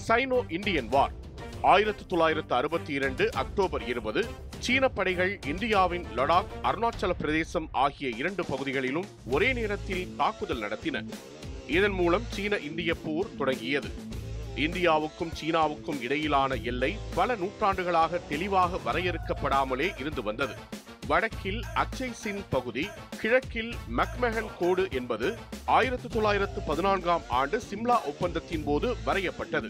Cyano Indian வார் 1962 October 20 சீன படைகள் இந்தியாவின் லடாக், அருணாச்சல பிரதேசம் ஆகிய 2 பகுதிகளிலும் ஒரே நேரத்தில் தாக்குதல் நடத்தின. இதன் மூலம் சீன இந்திய போர் தொடங்கியது. இந்தியாவுக்கும் சீனாவுக்கும் இடையிலான எல்லை பல நூற்றாண்டுகளாக தெளிவாக வரையறுக்கப்படாமலே இருந்து வந்தது. வடக்கில் அச்சை சின் பகுதி, கிழக்கில் மக்மெஹன் கோடு என்பது 1914ஆம் ஆண்டு சிம்லா ஒப்பந்தத்தின் போது வரையப்பட்டது.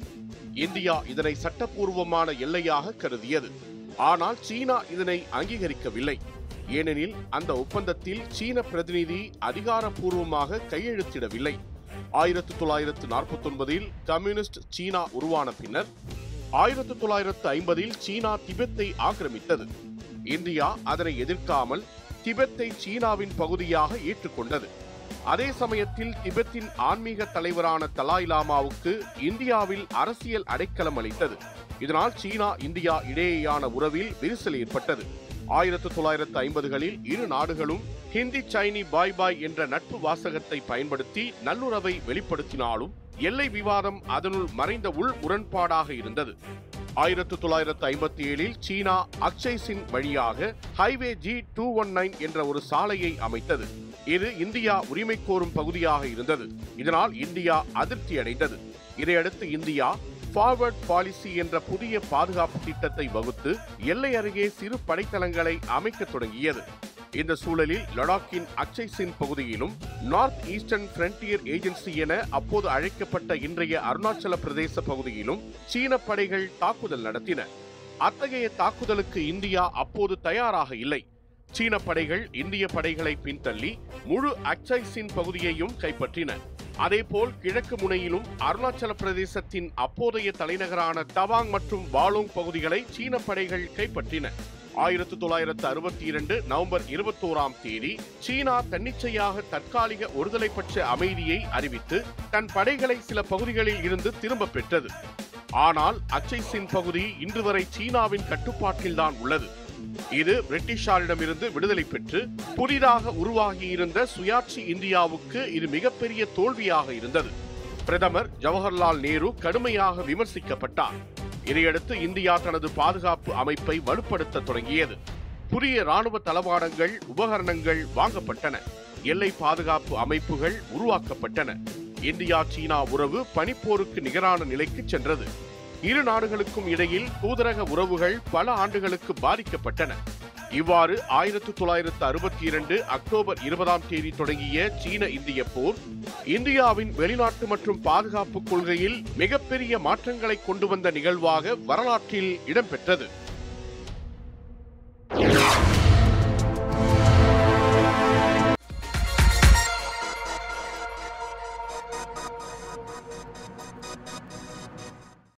இந்தியா இதனை சட்டப்பூர்வமான எல்லையாக கருதியது. ஆனால் சீனா இதனை அங்கீகரிக்கவில்லை. ஏனெனில் அந்த ஒப்பந்தத்தில் சீன பிரதிநிதி அதிகாரப்பூர்வமாக கையெழுத்திடவில்லை. 1949இல் கம்யூனிஸ்ட் சீனா உருவான பின்னர் 1950இல் சீனா திபெத்தை ஆக்கிரமித்தது. இந்தியா அதனை எதிர்க்காமல் திபெத்தை சீனாவின் பகுதியாக ஏற்றுக்கொண்டது. அதே சமயத்தில் திபெத்தின் ஆன்மீக தலைவரான தலாய் லாமாவுக்கு இந்தியாவில் அரசியல் அடைக்கலம் அளித்தது. இதனால் சீனா இந்தியா இடையேயான உறவில் விரிசல் ஏற்பட்டது. 1950களில் இரு நாடுகளும் ஹிந்தி சைனி பாய் பாய் என்ற நட்பு வாசகத்தை பயன்படுத்தி நல்லுறவை வெளிப்படுத்தினாலும் எல்லை விவாதம் அதனுள் மறைந்த உள் முரண்பாடாக இருந்தது. 1957இல் சீனா அக்சை சின் வழியாக ஹைவே G219 என்ற ஒரு சாலையை அமைத்தது. இது இந்தியா உரிமை கோரும் பகுதியாக இருந்தது. இதனால் இந்தியா அதிருப்தி அடைந்தது. இதையடுத்து இந்தியா ஃபார்வர்ட் பாலிசி என்ற புதிய பாதுகாப்பு திட்டத்தை வகுத்து எல்லை அருகே சிறு படைத்தளங்களை அமைக்க தொடங்கியது. இந்த சூழலில் லடாக்கின் அக்சை சின் பகுதியிலும் நார்த் ஈஸ்டர்ன் ஃபிரண்டியர் ஏஜென்சி என அப்போது அழைக்கப்பட்ட இன்றைய அருணாச்சல பிரதேச பகுதியிலும் சீன படைகள் தாக்குதல் நடத்தின. அத்தகைய தாக்குதலுக்கு இந்தியா அப்போது தயாராக இல்லை. சீன படைகள் இந்திய படைகளை பின்தள்ளி முழு அக்சை சின் பகுதியையும் கைப்பற்றின. அதேபோல் கிழக்கு முனையிலும் அருணாச்சல பிரதேசத்தின் அப்போதைய தலைநகரான தவாங் மற்றும் வாலோங் பகுதிகளை சீன படைகள் கைப்பற்றின. 1962 நவம்பர் 21ஆம் தேதி சீனா தன்னிச்சையாக தற்காலிக ஒருதலை பட்ச அமைதியை அறிவித்து தன் படைகளை சில பகுதிகளில் இருந்து திரும்ப பெற்றது. ஆனால் அக்சை சின் பகுதி இன்று வரை சீனாவின் கட்டுப்பாட்டில்தான் உள்ளது. இது பிரிட்டிஷாரிடமிருந்து விடுதலை பெற்று புதிதாக உருவாகியிருந்த சுயாட்சி இந்தியாவுக்கு இது மிகப்பெரிய தோல்வியாக இருந்தது. பிரதமர் ஜவஹர்லால் நேரு கடுமையாக விமர்சிக்கப்பட்டார். இதையடுத்து இந்தியா தனது பாதுகாப்பு அமைப்பை வலுப்படுத்த தொடங்கியது. புதிய ராணுவ தளவாடங்கள், உபகரணங்கள் வாங்கப்பட்டன. எல்லை பாதுகாப்பு அமைப்புகள் உருவாக்கப்பட்டன. இந்தியா சீனா உறவு பனிப்போருக்கு நிகரான நிலைக்கு சென்றது. இரு நாடுகளுக்கும் இடையில் தூதரக உறவுகள் பல ஆண்டுகளுக்கு பாதிக்கப்பட்டன. இவ்வாறு 1962 அக்டோபர் 20ஆம் தேதி தொடங்கிய சீன இந்திய போர் இந்தியாவின் வெளிநாட்டு மற்றும் பாதுகாப்பு கொள்கையில் மிகப்பெரிய மாற்றங்களை கொண்டு வந்த நிகழ்வாக வரலாற்றில் இடம்பெற்றது.